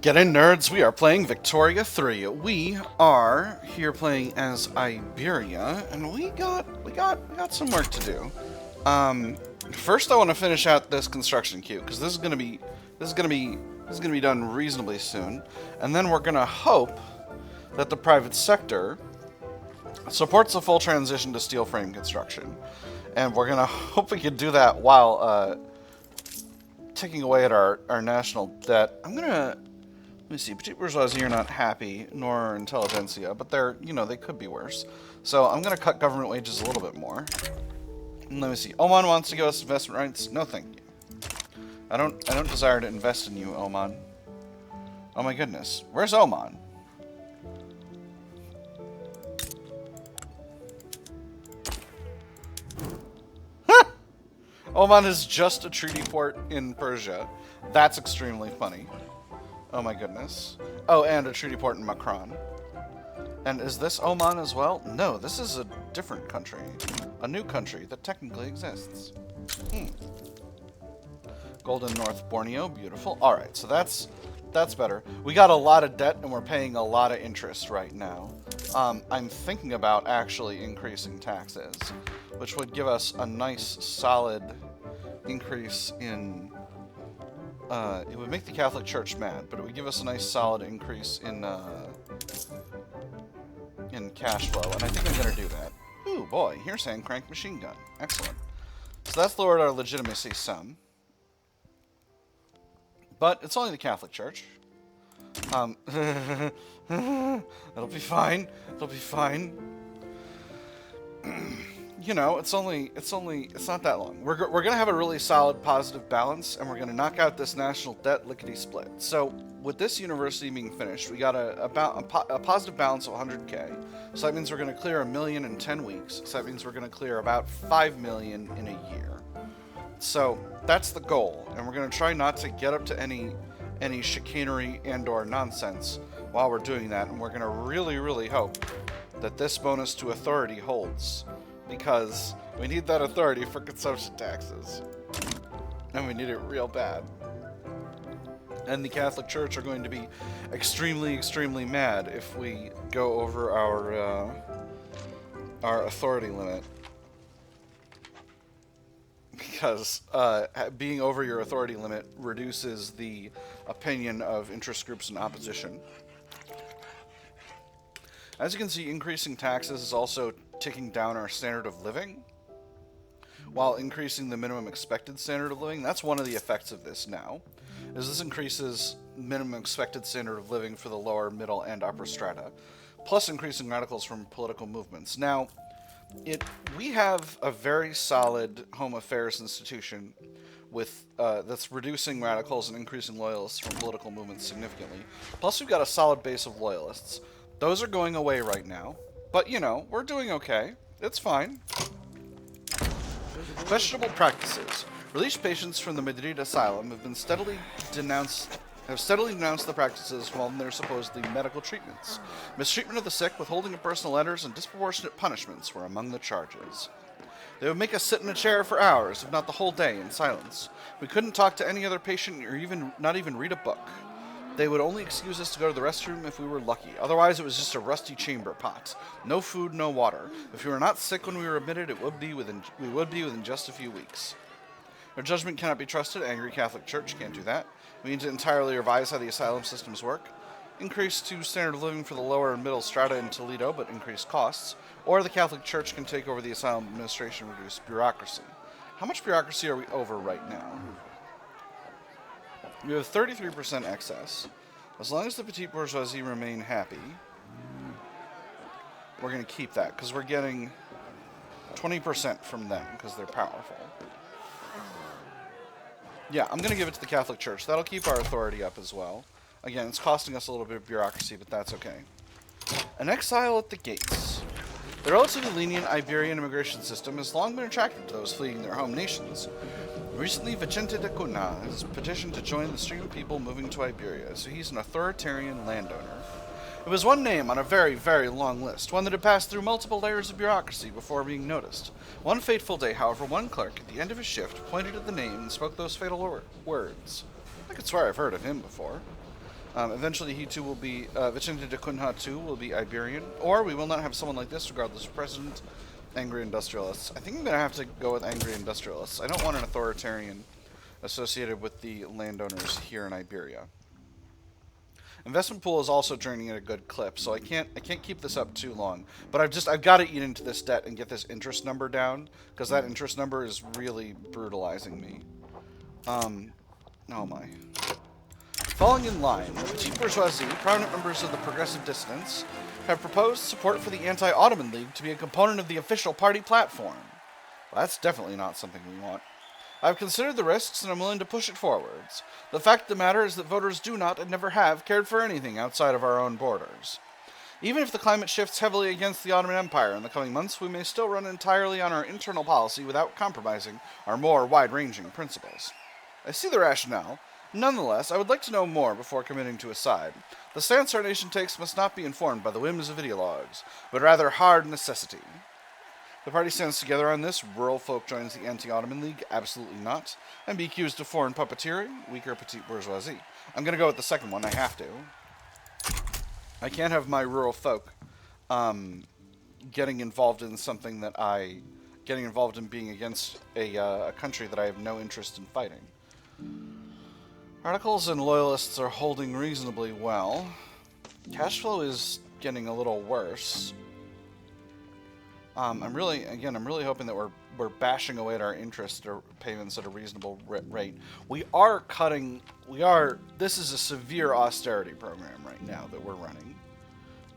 Get in, nerds! We are playing Victoria 3. We are here playing as Iberia, and we got some work to do. First I want to finish out this construction queue because this is gonna be done reasonably soon, and then we're gonna hope that the private sector supports a full transition to steel frame construction, and we're gonna hope we can do that while ticking away at our national debt. Let me see. Petite bourgeoisie are not happy, nor intelligentsia, but they could be worse. So I'm going to cut government wages a little bit more. And let me see. Oman wants to give us investment rights. No, thank you. I don't desire to invest in you, Oman. Oh my goodness. Where's Oman? Oman is just a treaty port in Persia. That's extremely funny. Oh my goodness. Oh, and a treaty port in Macron. And is this Oman as well? No, this is a different country. A new country that technically exists. Golden North Borneo, beautiful. Alright, so that's better. We got a lot of debt and we're paying a lot of interest right now. I'm thinking about actually increasing taxes, which would give us a nice solid increase in... it would make the Catholic Church mad, but it would give us a nice solid increase in cash flow, and I think I'm going to do that. Ooh, boy, here's hand crank machine gun. Excellent. So that's lowered our legitimacy some. But it's only the Catholic Church. It'll be fine. It'll be fine. You know, it's not that long. We're going to have a really solid positive balance, and we're going to knock out this national debt lickety-split. So, with this university being finished, we got a positive balance of 100K. So that means we're going to clear 1 million in 10 weeks. So that means we're going to clear about 5 million in a year. So, that's the goal, and we're going to try not to get up to any chicanery and or nonsense while we're doing that, and we're going to really, really hope that this bonus to authority holds. Because we need that authority for consumption taxes. And we need it real bad. And the Catholic Church are going to be extremely, extremely mad if we go over our authority limit. Because being over your authority limit reduces the opinion of interest groups in opposition. As you can see, increasing taxes is also ticking down our standard of living, while increasing the minimum expected standard of living. That's one of the effects of this now, is this increases minimum expected standard of living for the lower, middle, and upper strata, plus increasing radicals from political movements. Now, we have a very solid home affairs institution with that's reducing radicals and increasing loyalists from political movements significantly. Plus, we've got a solid base of loyalists. Those are going away right now. But, you know, we're doing okay. It's fine. Questionable practices. Released patients from the Madrid asylum have steadily denounced the practices involved in their supposedly medical treatments. Mistreatment of the sick, withholding of personal letters, and disproportionate punishments were among the charges. They would make us sit in a chair for hours, if not the whole day, in silence. We couldn't talk to any other patient or not even read a book. They would only excuse us to go to the restroom if we were lucky. Otherwise, it was just a rusty chamber pot. No food, no water. If we were not sick when we were admitted, we would be within just a few weeks. Our judgment cannot be trusted. Angry Catholic Church can't do that. We need to entirely revise how the asylum systems work. Increase to standard of living for the lower and middle strata in Toledo, but increase costs. Or the Catholic Church can take over the asylum administration and reduce bureaucracy. How much bureaucracy are we over right now? We have 33% excess. As long as the petite bourgeoisie remain happy, we're going to keep that, because we're getting 20% from them, because they're powerful. Yeah, I'm going to give it to the Catholic Church. That'll keep our authority up as well. Again, it's costing us a little bit of bureaucracy, but that's okay. An exile at the gates. The relatively lenient Iberian immigration system has long been attractive to those fleeing their home nations. Recently, Vicente de Cunha has petitioned to join the stream of people moving to Iberia, so he's an authoritarian landowner. It was one name on a very, very long list, one that had passed through multiple layers of bureaucracy before being noticed. One fateful day, however, one clerk, at the end of his shift, pointed at the name and spoke those fatal words. I could swear I've heard of him before. Eventually, he too will be Vicente de Cunha too will be Iberian, or we will not have someone like this, regardless of president. Angry industrialists. I think I'm gonna have to go with angry industrialists. I don't want an authoritarian associated with the landowners here in Iberia. Investment pool is also draining at a good clip, so I can't keep this up too long. But I've got to eat into this debt and get this interest number down, because that interest number is really brutalizing me. Oh my. Falling in line, the petite bourgeoisie, prominent members of the progressive dissidents, have proposed support for the Anti-Ottoman League to be a component of the official party platform. Well, that's definitely not something we want. I've considered the risks and I'm willing to push it forwards. The fact of the matter is that voters do not and never have cared for anything outside of our own borders. Even if the climate shifts heavily against the Ottoman Empire in the coming months, we may still run entirely on our internal policy without compromising our more wide-ranging principles. I see the rationale. Nonetheless, I would like to know more before committing to a side. The stance our nation takes must not be informed by the whims of ideologues, but rather hard necessity. The party stands together on this. Rural folk joins the Anti-Ottoman League. Absolutely not. And be accused of foreign puppeteering. Weaker petite bourgeoisie. I'm going to go with the second one. I have to. I can't have my rural folk getting involved in something that getting involved in being against a country that I have no interest in fighting. Radicals and loyalists are holding reasonably well. Cash flow is getting a little worse. I'm really hoping that we're bashing away at our interest or payments at a reasonable rate. This is a severe austerity program right now that we're running.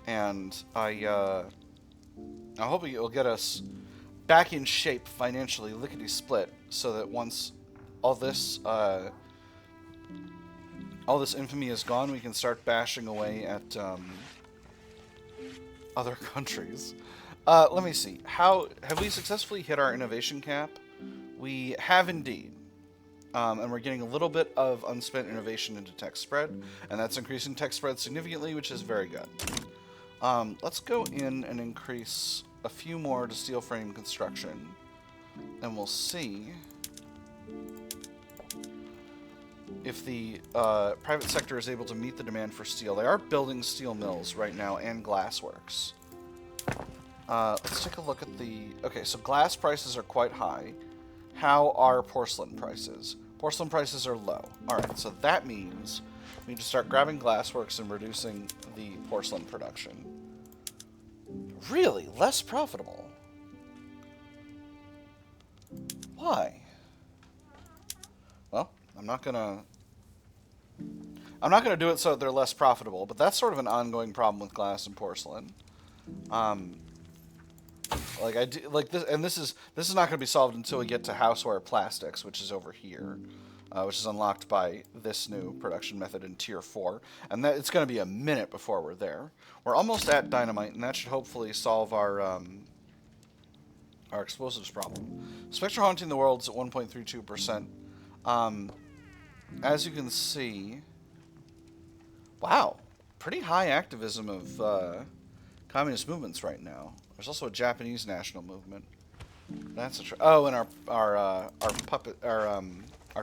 And I hope it will get us back in shape financially, lickety-split, so that once all this infamy is gone, we can start bashing away at other countries. Let me see. Have we successfully hit our innovation cap? We have indeed. And we're getting a little bit of unspent innovation into tech spread, and that's increasing tech spread significantly, which is very good. Let's go in and increase a few more to steel frame construction, and we'll see if the private sector is able to meet the demand for steel. They are building steel mills right now and glassworks. Let's take a look at the... Okay, so glass prices are quite high. How are porcelain prices? Porcelain prices are low. Alright, so that means we need to start grabbing glassworks and reducing the porcelain production. Really? Less profitable? Why? Well, I'm not gonna do it so that they're less profitable, but that's sort of an ongoing problem with glass and porcelain. This is not going to be solved until we get to houseware plastics, which is over here, which is unlocked by this new production method in Tier 4, and it's going to be a minute before we're there. We're almost at dynamite, and that should hopefully solve our explosives problem. Spectre haunting the world is at 1.32%. As you can see, wow, pretty high activism of communist movements right now. There's also a Japanese national movement. That's and our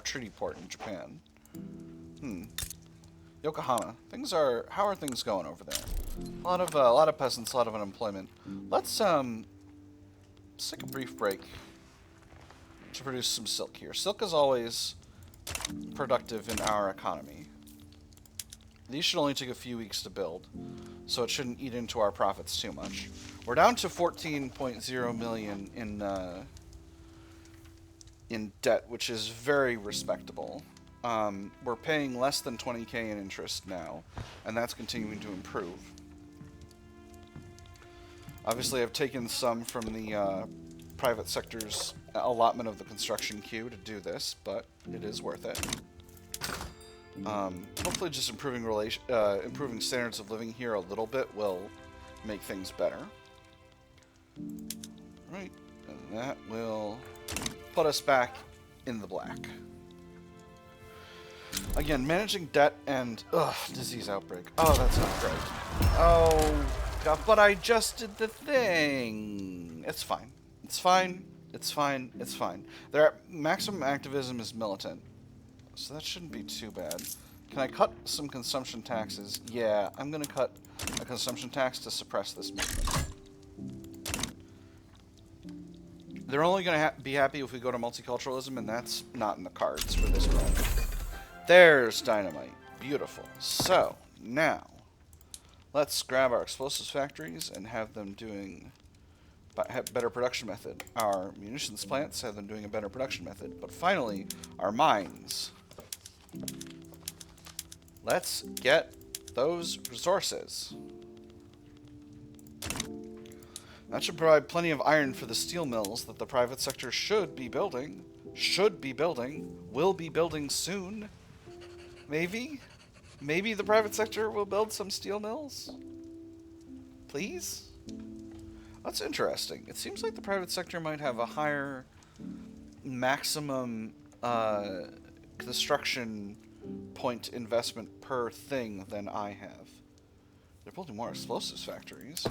treaty port in Japan. Yokohama. How are things going over there? A lot of peasants, a lot of unemployment. Let's take a brief break to produce some silk here. Silk is always productive in our economy. These should only take a few weeks to build, so it shouldn't eat into our profits too much. We're down to 14.0 million in debt, which is very respectable. We're paying less than 20k in interest now, and that's continuing to improve. Obviously, I've taken some from the private sector's allotment of the construction queue to do this, but it is worth it. Hopefully just improving standards of living here a little bit will make things better. Right, and that will put us back in the black. Again, managing debt and... disease outbreak. Oh, that's not great. Oh, God, but I just did the thing. It's fine. It's fine. It's fine. It's fine. Maximum activism is militant, so that shouldn't be too bad. Can I cut some consumption taxes? Yeah, I'm going to cut a consumption tax to suppress this movement. They're only going to be happy if we go to multiculturalism, and that's not in the cards for this run. There's dynamite. Beautiful. So, now, let's grab our explosives factories and have them doing a better production method. Our munitions plants have them doing a better production method. But finally, our mines. Let's get those resources. That should provide plenty of iron for the steel mills that the private sector should be building, will be building soon. Maybe? Maybe the private sector will build some steel mills? Please? That's interesting. It seems like the private sector might have a higher maximum construction point investment per thing than I have. They're building more explosives factories.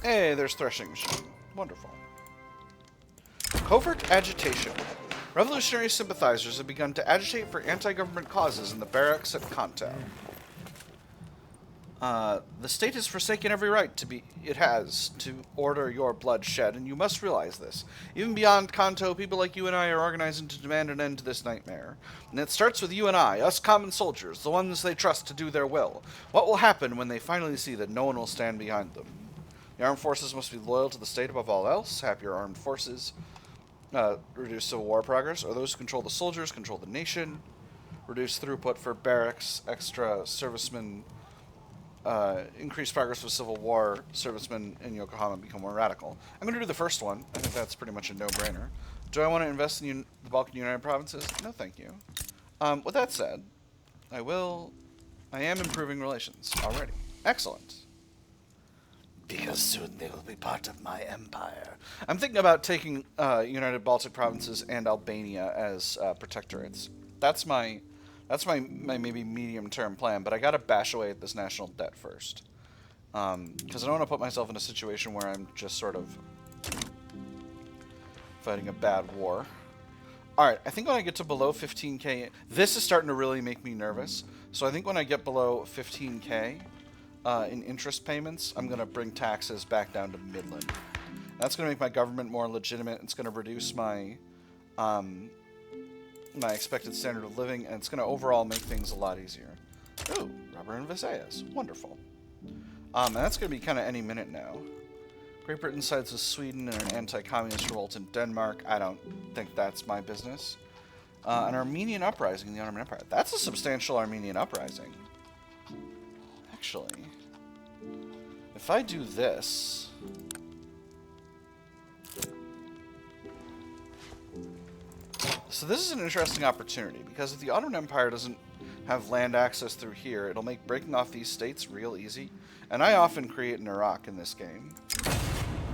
Hey, there's threshing machine. Wonderful. Covert agitation. Revolutionary sympathizers have begun to agitate for anti-government causes in the barracks at Kanto. The state has forsaken every right it has to order your bloodshed, and you must realize this. Even beyond Kanto, people like you and I are organizing to demand an end to this nightmare. And it starts with you and I, us common soldiers, the ones they trust to do their will. What will happen when they finally see that no one will stand behind them? The armed forces must be loyal to the state above all else. Happier armed forces reduce civil war progress, or those who control the soldiers control the nation. Reduce throughput for barracks, extra servicemen. Increase progress with civil war, servicemen in Yokohama become more radical. I'm going to do the first one. I think that's pretty much a no-brainer. Do I want to invest in the Balkan United Provinces? No, thank you. With that said, I am improving relations already. Excellent. Because soon they will be part of my empire. I'm thinking about taking United Baltic Provinces and Albania as protectorates. That's my maybe medium-term plan, but I gotta bash away at this national debt first. Because I don't want to put myself in a situation where I'm just sort of fighting a bad war. Alright, I think when I get to below 15k, this is starting to really make me nervous. So I think when I get below 15k in interest payments, I'm going to bring taxes back down to Midland. That's going to make my government more legitimate. It's going to reduce my my expected standard of living, and it's going to overall make things a lot easier. Ooh, rubber and Visayas. Wonderful. And that's going to be kind of any minute now. Great Britain sides with Sweden in an anti-communist revolt in Denmark. I don't think that's my business. An Armenian uprising in the Ottoman Empire. That's a substantial Armenian uprising. Actually, if I do this... So this is an interesting opportunity, because if the Ottoman Empire doesn't have land access through here, it'll make breaking off these states real easy. And I often create an Iraq in this game.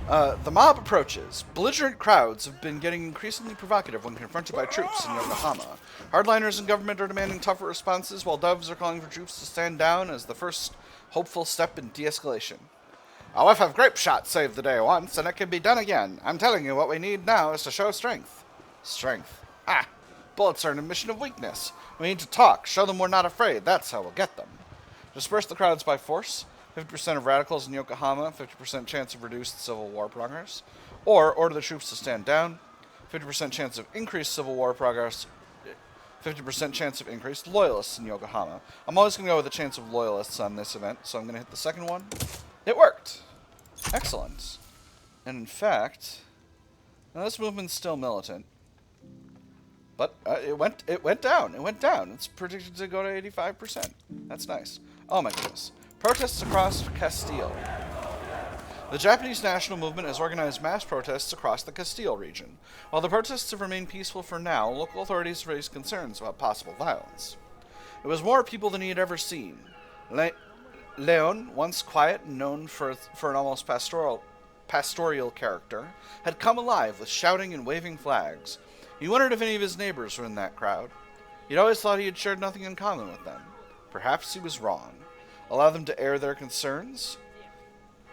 The mob approaches. Belligerent crowds have been getting increasingly provocative when confronted by troops in Yokohama. Hardliners in government are demanding tougher responses, while doves are calling for troops to stand down as the first hopeful step in de-escalation. A whiff of grape shot saved the day once, and it can be done again. I'm telling you, what we need now is to show strength. Strength. Ah, bullets are an admission of weakness. We need to talk, show them we're not afraid. That's how we'll get them. Disperse the crowds by force. 50% of radicals in Yokohama, 50% chance of reduced civil war progress. Or order the troops to stand down. 50% chance of increased civil war progress. 50% chance of increased loyalists in Yokohama. I'm always going to go with the chance of loyalists on this event, so I'm going to hit the second one. It worked. Excellent. And in fact, now this movement's still militant. But it went down. It went down. It's predicted to go to 85%. That's nice. Oh my goodness. Protests across Castile. The Japanese national movement has organized mass protests across the Castile region. While the protests have remained peaceful for now, local authorities raised concerns about possible violence. It was more people than he had ever seen. Leon, once quiet and known for an almost pastoral character, had come alive with shouting and waving flags. He wondered if any of his neighbors were in that crowd. He'd always thought he had shared nothing in common with them. Perhaps he was wrong. Allow them to air their concerns.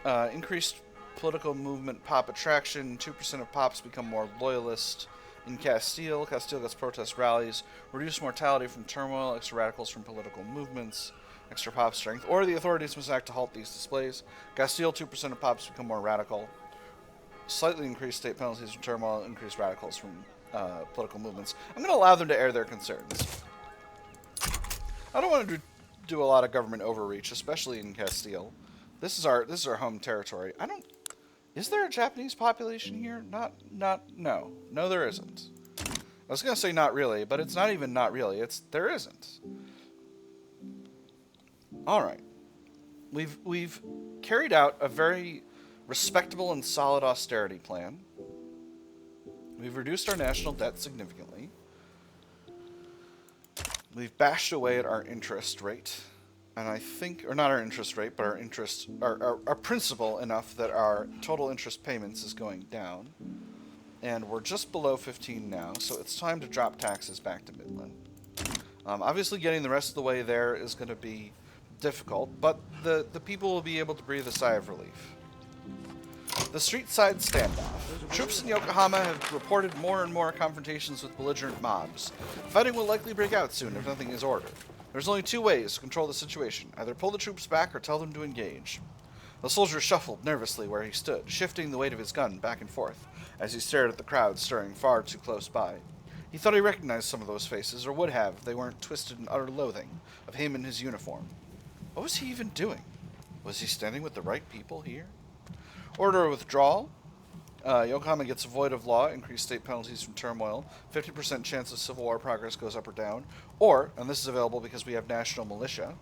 Increased political movement pop attraction. 2% of pops become more loyalist. In Castile, Castile gets protest rallies, reduced mortality from turmoil, extra radicals from political movements, extra pop strength, or the authorities must act to halt these displays. Castile, 2% of pops become more radical. Slightly increased state penalties from turmoil, increased radicals from political movements. I'm going to allow them to air their concerns. I don't want to do a lot of government overreach, especially in Castile. This is our home territory. Is there a Japanese population here? No, there isn't. I was gonna say not really, but it's not even not really. There isn't. All right, we've carried out a very respectable and solid austerity plan. We've reduced our national debt significantly. We've bashed away at our interest rate. And I think, or not our interest rate, but our principal enough that our total interest payments is going down. And we're just below 15 now, so it's time to drop taxes back to Midland. Obviously getting the rest of the way there is going to be difficult, but the people will be able to breathe a sigh of relief. The street side standoff. Troops in Yokohama have reported more and more confrontations with belligerent mobs. Fighting will likely break out soon if nothing is ordered. There's only two ways to control the situation. Either pull the troops back or tell them to engage. The soldier shuffled nervously where he stood, shifting the weight of his gun back and forth as he stared at the crowd stirring far too close by. He thought he recognized some of those faces, or would have if they weren't twisted in utter loathing of him in his uniform. What was he even doing? Was he standing with the right people here? Order of withdrawal. Yokohama gets void of law, increased state penalties from turmoil, 50% chance of civil war progress goes up or down, or, and this is available because we have national militia,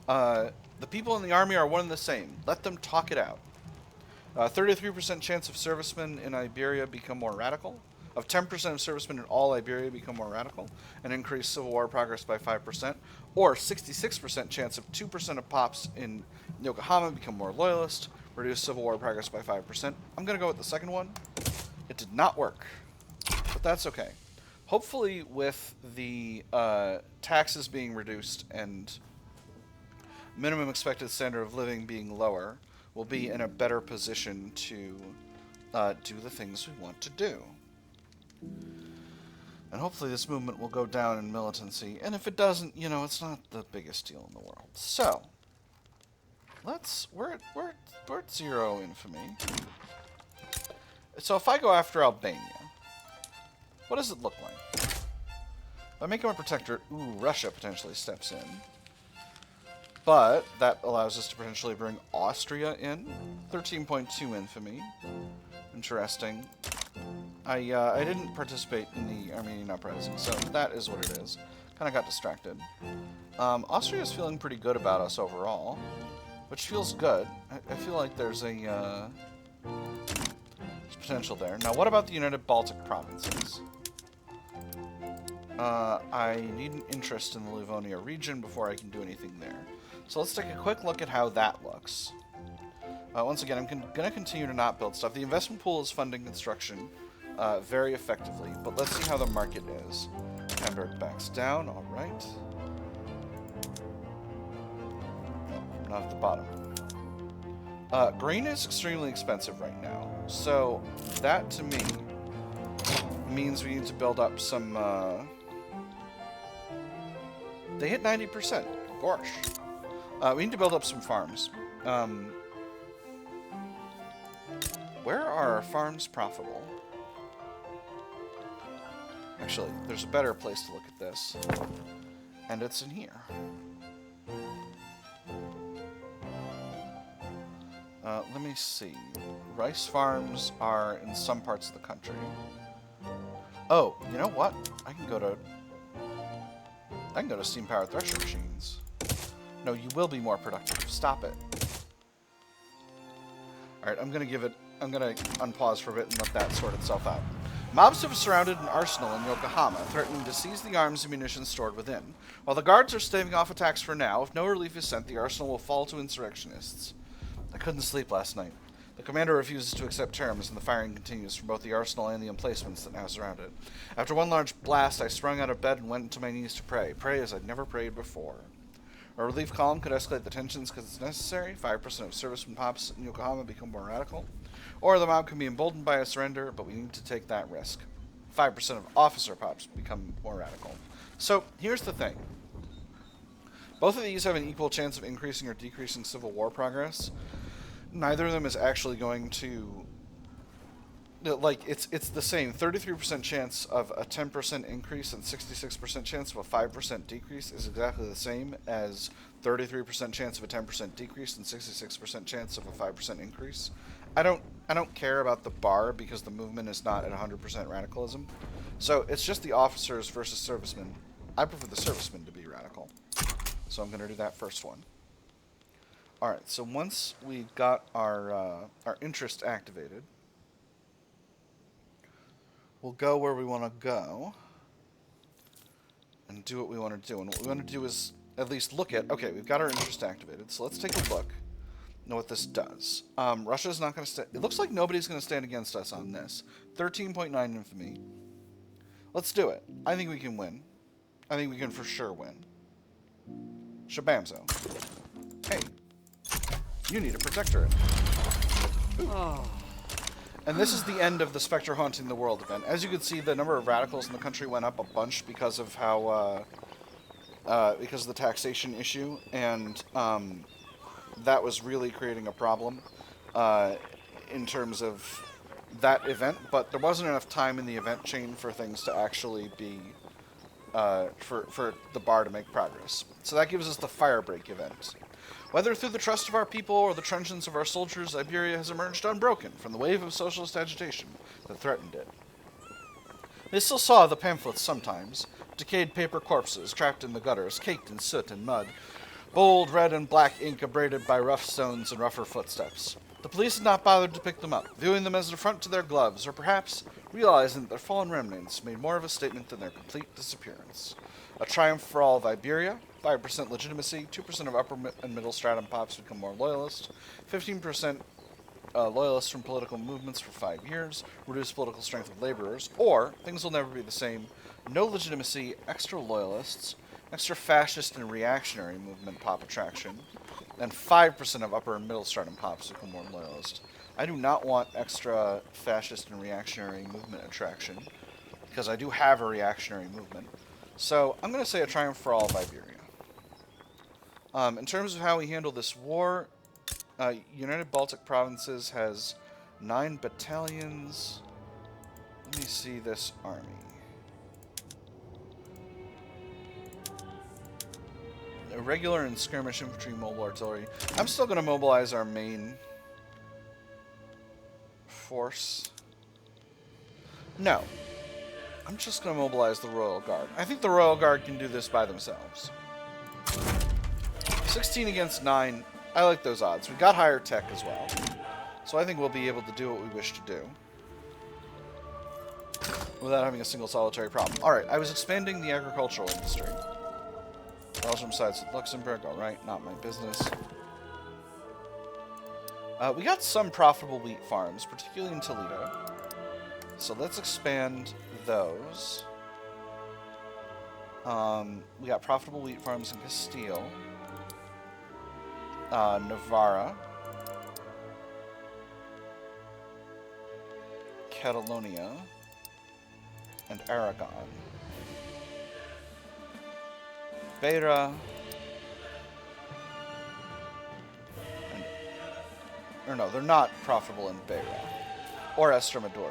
the people in the army are one and the same. Let them talk it out. 33% chance of servicemen in Iberia become more radical, of 10% of servicemen in all Iberia become more radical, and increase civil war progress by 5%, or 66% chance of 2% of pops in Yokohama become more loyalist, reduce civil war progress by 5%. I'm going to go with the second one. It did not work, but that's okay. Hopefully with the taxes being reduced and minimum expected standard of living being lower, we'll be in a better position to do the things we want to do. And hopefully this movement will go down in militancy, and if it doesn't, it's not the biggest deal in the world. So, we're at 0 infamy. So if I go after Albania, what does it look like? If I make him a protectorate, Russia potentially steps in. But that allows us to potentially bring Austria in. 13.2 infamy. Interesting. I didn't participate in the Armenian uprising, so that is what it is. Kind of got distracted. Austria is feeling pretty good about us overall, which feels good. I feel like there's potential there. Now, what about the United Baltic Provinces? I need an interest in the Livonia region before I can do anything there. So let's take a quick look at how that looks. Once again, I'm going to continue to not build stuff. The investment pool is funding construction very effectively, but let's see how the market is. Hamburg backs down, all right. No, not at the bottom. Grain is extremely expensive right now, so that to me means we need to build up some... They hit 90%. Gosh. We need to build up some farms. Where are our farms profitable? Actually, there's a better place to look at this, and it's in here. Let me see. Rice farms are in some parts of the country. Oh, you know what? I can go to steam-powered thresher machines. No, you will be more productive. Stop it. Alright, I'm gonna unpause for a bit and let that sort itself out. Mobs have surrounded an arsenal in Yokohama, threatening to seize the arms and munitions stored within. While the guards are staving off attacks for now, if no relief is sent, the arsenal will fall to insurrectionists. I couldn't sleep last night. The commander refuses to accept terms, and the firing continues from both the arsenal and the emplacements that now surround it. After one large blast, I sprung out of bed and went to my knees to pray as I'd never prayed before. A relief column could escalate the tensions because it's necessary. 5% of servicemen pops in Yokohama become more radical. Or the mob can be emboldened by a surrender, but we need to take that risk. 5% of officer pops become more radical. So here's the thing. Both of these have an equal chance of increasing or decreasing civil war progress. Neither of them is actually going to... Like, it's the same. 33% chance of a 10% increase and 66% chance of a 5% decrease is exactly the same as 33% chance of a 10% decrease and 66% chance of a 5% increase. I don't care about the bar because the movement is not at 100% radicalism. So it's just the officers versus servicemen. I prefer the servicemen to be radical. So I'm going to do that first one. Alright, so once we've got our interest activated, we'll go where we want to go and do what we want to do. And what we want to do is at least look at... Okay, we've got our interest activated, so let's take a look. Know what this does. Russia's not going to stand... It looks like nobody's going to stand against us on this. 13.9 infamy. Let's do it. I think we can win. I think we can for sure win. Shabamzo. Hey. You need a Protectorate. Oh. And this is the end of the Spectre Haunting the World event. As you can see, the number of radicals in the country went up a bunch because of how... because of the taxation issue. And, that was really creating a problem in terms of that event, but there wasn't enough time in the event chain for things to actually be, for the bar to make progress. So that gives us the Firebreak event. Whether through the trust of our people or the truncheons of our soldiers, Iberia has emerged unbroken from the wave of socialist agitation that threatened it. They still saw the pamphlets sometimes, decayed paper corpses trapped in the gutters, caked in soot and mud, bold red and black ink abraded by rough stones and rougher footsteps. The police had not bothered to pick them up, viewing them as an affront to their gloves, or perhaps realizing that their fallen remnants made more of a statement than their complete disappearance. A triumph for all of Iberia, 5% legitimacy, 2% of upper and middle stratum pops become more loyalist, 15% loyalists from political movements for 5 years, reduced political strength of laborers, or, things will never be the same, no legitimacy, extra loyalists, extra fascist and reactionary movement pop attraction, and 5% of upper and middle stratum pops become more loyalist. I do not want extra fascist and reactionary movement attraction, because I do have a reactionary movement. So I'm going to say a triumph for all of Iberia. In terms of how we handle this war, United Baltic Provinces has 9 battalions. Let me see this army. Irregular and skirmish infantry, mobile artillery. I'm still going to mobilize our main force. No. I'm just going to mobilize the Royal Guard. I think the Royal Guard can do this by themselves. 16 against 9. I like those odds. We got higher tech as well. So I think we'll be able to do what we wish to do without having a single solitary problem. Alright, I was expanding the agricultural industry. Belgium sides with Luxembourg, alright, not my business. We got some profitable wheat farms, particularly in Toledo. So let's expand those. We got profitable wheat farms in Castile. Navarra. Catalonia. And Aragon. Beira, or no, they're not profitable in Beira, or Estremadura.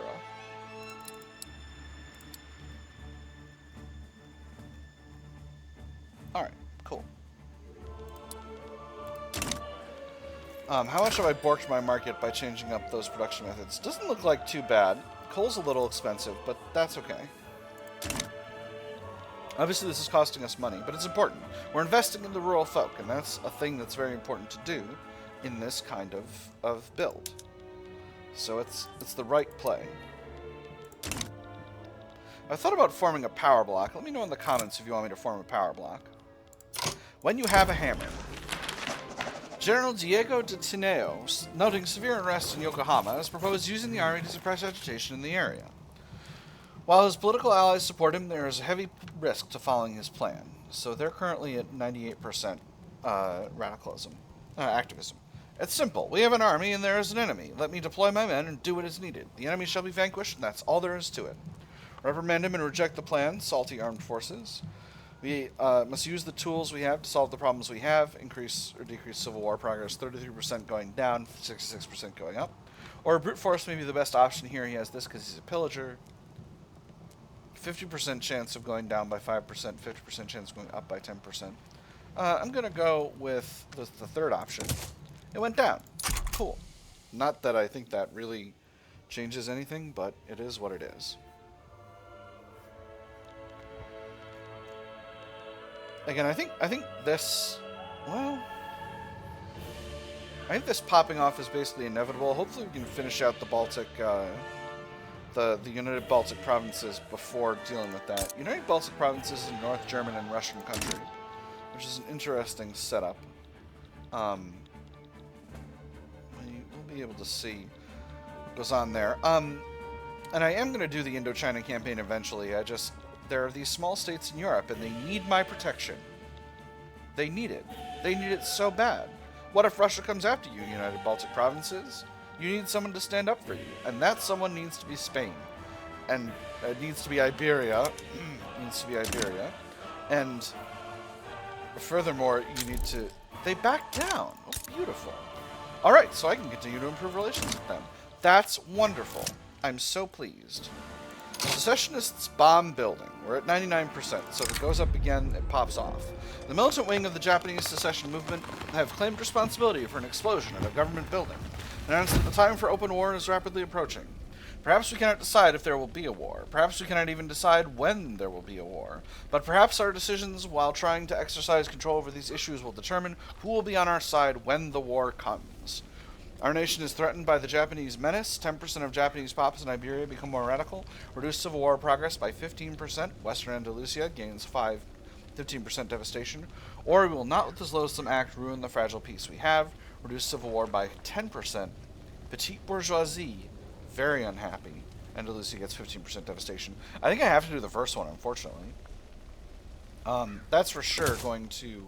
Alright, cool. How much have I borked my market by changing up those production methods? Doesn't look like too bad. Coal's a little expensive, but that's okay. Obviously, this is costing us money, but it's important. We're investing in the rural folk, and that's a thing that's very important to do in this kind of build. So it's the right play. I thought about forming a power block. Let me know in the comments if you want me to form a power block. When you have a hammer. General Diego de Tineo, noting severe unrest in Yokohama, has proposed using the army to suppress agitation in the area. While his political allies support him, there is a heavy risk to following his plan. So they're currently at 98% radicalism, activism. It's simple. We have an army and there is an enemy. Let me deploy my men and do what is needed. The enemy shall be vanquished, and that's all there is to it. Reprimand him and reject the plan. Salty armed forces. We must use the tools we have to solve the problems we have. Increase or decrease civil war progress. 33% going down, 66% going up. Or brute force may be the best option here. He has this because he's a pillager. 50% chance of going down by 5%, 50% chance of going up by 10%. I'm going to go with the third option. It went down. Cool. Not that I think that really changes anything, but it is what it is. Again, I think this, well, I think this popping off is basically inevitable. Hopefully we can finish out the Baltic, the United Baltic Provinces before dealing with that. United Baltic Provinces is a North German and Russian country, which is an interesting setup. We'll be able to see what goes on there. And I am going to do the Indochina campaign eventually. There are these small states in Europe, and they need my protection. They need it. They need it so bad. What if Russia comes after you, United Baltic Provinces? You need someone to stand up for you, and that someone needs to be Spain. And it needs to be Iberia. Needs to be Iberia. And furthermore, you need to... They back down. Oh, beautiful. All right, so I can continue to improve relations with them. That's wonderful. I'm so pleased. Secessionists bomb building. We're at 99%, so if it goes up again, it pops off. The militant wing of the Japanese secession movement have claimed responsibility for an explosion at a government building, and announced that the time for open war is rapidly approaching. Perhaps we cannot decide if there will be a war. Perhaps we cannot even decide when there will be a war. But perhaps our decisions while trying to exercise control over these issues will determine who will be on our side when the war comes. Our nation is threatened by the Japanese menace. 10% of Japanese pops in Iberia become more radical. Reduce civil war progress by 15%. Western Andalusia gains 15% devastation. Or we will not let this loathsome act ruin the fragile peace we have. Reduce civil war by 10%. Petite bourgeoisie, very unhappy. Andalusia gets 15% devastation. I think I have to do the first one, unfortunately. That's for sure going to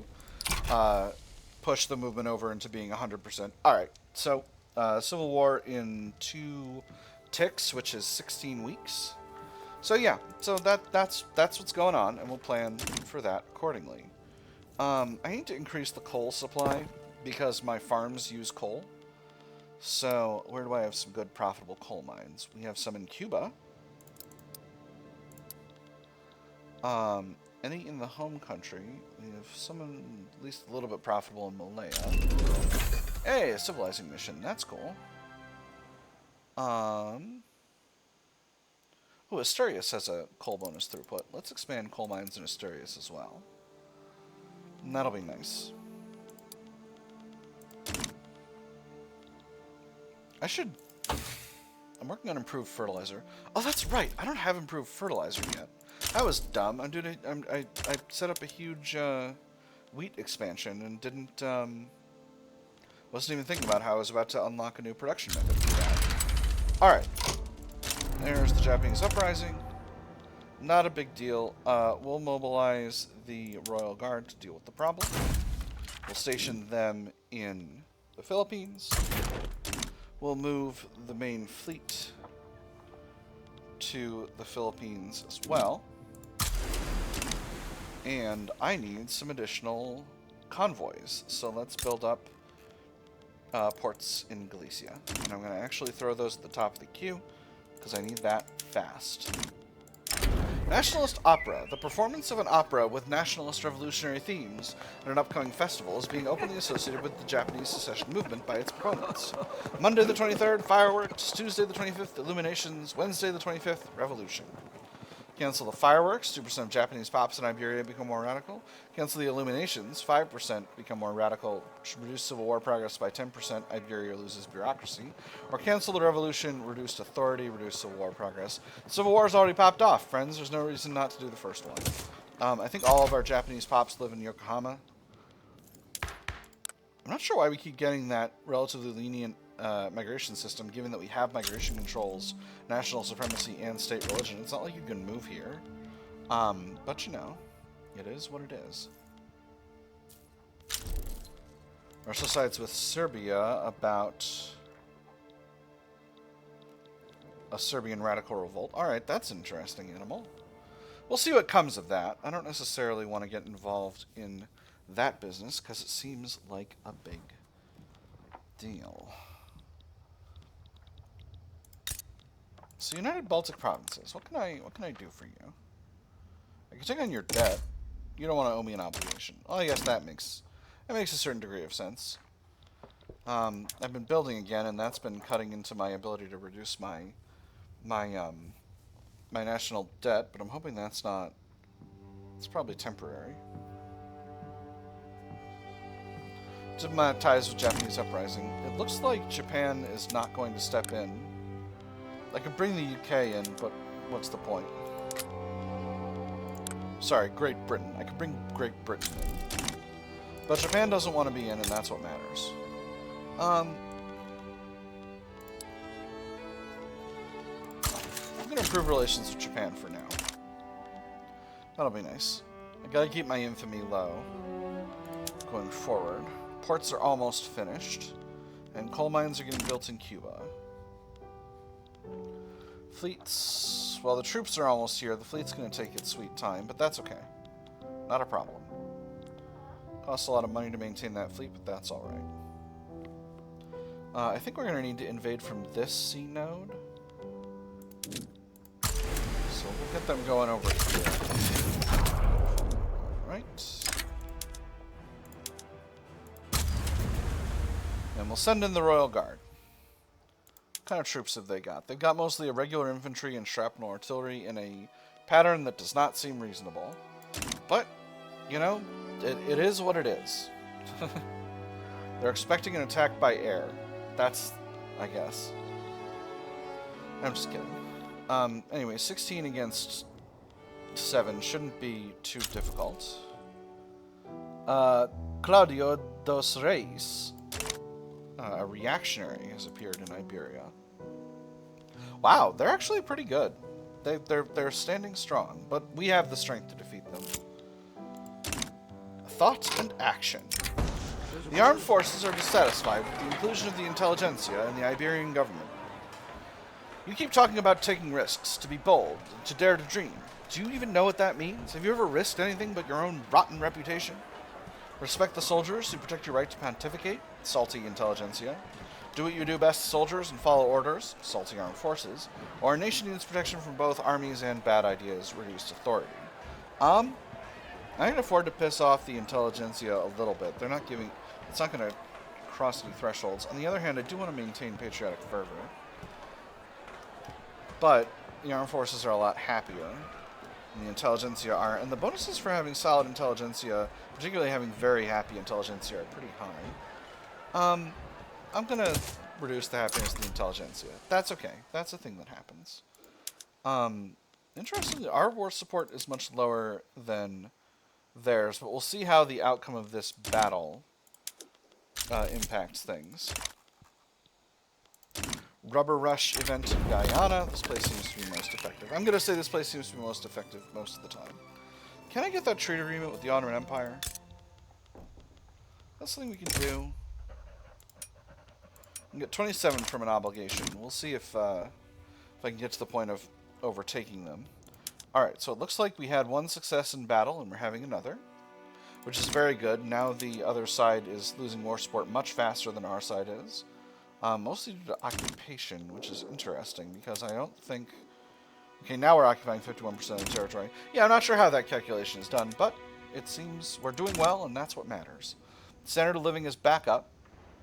push the movement over into being 100%. Alright, so civil war in 2 ticks, which is 16 weeks. So yeah, so that's what's going on, and we'll plan for that accordingly. I need to increase the coal supply because my farms use coal. So where do I have some good profitable coal mines? We have some in Cuba. Any in the home country. We have some at least a little bit profitable in Malaya. Hey, a civilizing mission. That's cool. Oh, Asturias has a coal bonus throughput. Let's expand coal mines in Asturias as well. And that'll be nice. I'm working on improved fertilizer. Oh, that's right. I don't have improved fertilizer yet. That was dumb. I set up a huge wheat expansion and didn't wasn't even thinking about how I was about to unlock a new production method for that. All right. There's the Japanese uprising. Not a big deal. We'll mobilize the Royal Guard to deal with the problem. We'll station them in the Philippines. We'll move the main fleet to the Philippines as well. And I need some additional convoys. So let's build up ports in Galicia. And I'm going to actually throw those at the top of the queue because I need that fast. Nationalist opera. The performance of an opera with nationalist revolutionary themes at an upcoming festival is being openly associated with the Japanese secession movement by its proponents. Monday the 23rd, fireworks. Tuesday the 25th, illuminations. Wednesday the 25th, revolution. Cancel the fireworks. 2% of Japanese pops in Iberia become more radical. Cancel the illuminations. 5% become more radical. Reduce civil war progress by 10%. Iberia loses bureaucracy. Or cancel the revolution. Reduced authority. Reduce civil war progress. Civil war's already popped off, friends. There's no reason not to do the first one. I think all of our Japanese pops live in Yokohama. I'm not sure why we keep getting that relatively lenient migration system, given that we have migration controls, national supremacy, and state religion. It's not like you can move here. But you know, it is what it is. Russia sides with Serbia about a Serbian radical revolt. Alright, that's an interesting animal. We'll see what comes of that. I don't necessarily want to get involved in that business, because it seems like a big deal. So, United Baltic Provinces. What can I do for you? I can take on your debt. You don't want to owe me an obligation. Well, I guess that makes a certain degree of sense. I've been building again, and that's been cutting into my ability to reduce my national debt, but I'm hoping that's not... It's probably temporary. Diplomatic ties with Japanese uprising. It looks like Japan is not going to step in. I could bring the UK in, but what's the point? Sorry, Great Britain. I could bring Great Britain in. But Japan doesn't want to be in, and that's what matters. I'm going to improve relations with Japan for now. That'll be nice. I gotta keep my infamy low going forward. Ports are almost finished, and coal mines are getting built in Cuba. Fleets... Well, the troops are almost here. The fleet's going to take its sweet time, but that's okay. Not a problem. Costs a lot of money to maintain that fleet, but that's alright. I think we're going to need to invade from this sea node. So we'll get them going over here. Right. And we'll send in the Royal Guard. What kind of troops have they got? They've got mostly irregular infantry and shrapnel artillery in a pattern that does not seem reasonable. But, you know, it is what it is. They're expecting an attack by air. That's, I guess. I'm just kidding. Anyway, 16 against 7 shouldn't be too difficult. Claudio dos Reis, a reactionary, has appeared in Iberia. Wow, they're actually pretty good. They're standing strong, but we have the strength to defeat them. Thought and action. The armed forces are dissatisfied with the inclusion of the intelligentsia in the Iberian government. You keep talking about taking risks, to be bold, to dare to dream. Do you even know what that means? Have you ever risked anything but your own rotten reputation? Respect the soldiers who protect your right to pontificate, salty intelligentsia. Do what you do best, soldiers, and follow orders, salty armed forces. Or a nation needs protection from both armies and bad ideas, reduced authority. I can afford to piss off the intelligentsia a little bit. They're not giving... It's not going to cross any thresholds. On the other hand, I do want to maintain patriotic fervor. But the armed forces are a lot happier. And the intelligentsia aren't. And the bonuses for having solid intelligentsia, particularly having very happy intelligentsia, are pretty high. I'm going to reduce the happiness of the intelligentsia. That's okay. That's a thing that happens. Interestingly, our war support is much lower than theirs, but we'll see how the outcome of this battle impacts things. Rubber Rush event in Guyana. This place seems to be most effective. I'm going to say this place seems to be most effective most of the time. Can I get that trade agreement with the Ottoman Empire? That's something we can do. I can get 27 from an obligation. We'll see if I can get to the point of overtaking them. Alright, so it looks like we had one success in battle, and we're having another, which is very good. Now the other side is losing war support much faster than our side is. Mostly due to occupation, which is interesting, because I don't think... Okay, now we're occupying 51% of the territory. Yeah, I'm not sure how that calculation is done, but it seems we're doing well, and that's what matters. Standard of living is back up.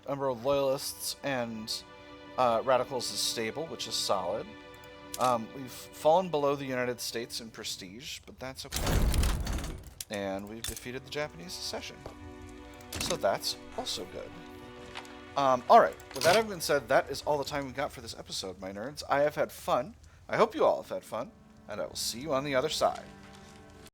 Number of loyalists and radicals is stable, which is solid. We've fallen below the United States in prestige, but that's okay. And we've defeated the Japanese secession. So that's also good. Alright, with that having been said, that is all the time we've got for this episode, my nerds. I have had fun. I hope you all have had fun, and I will see you on the other side.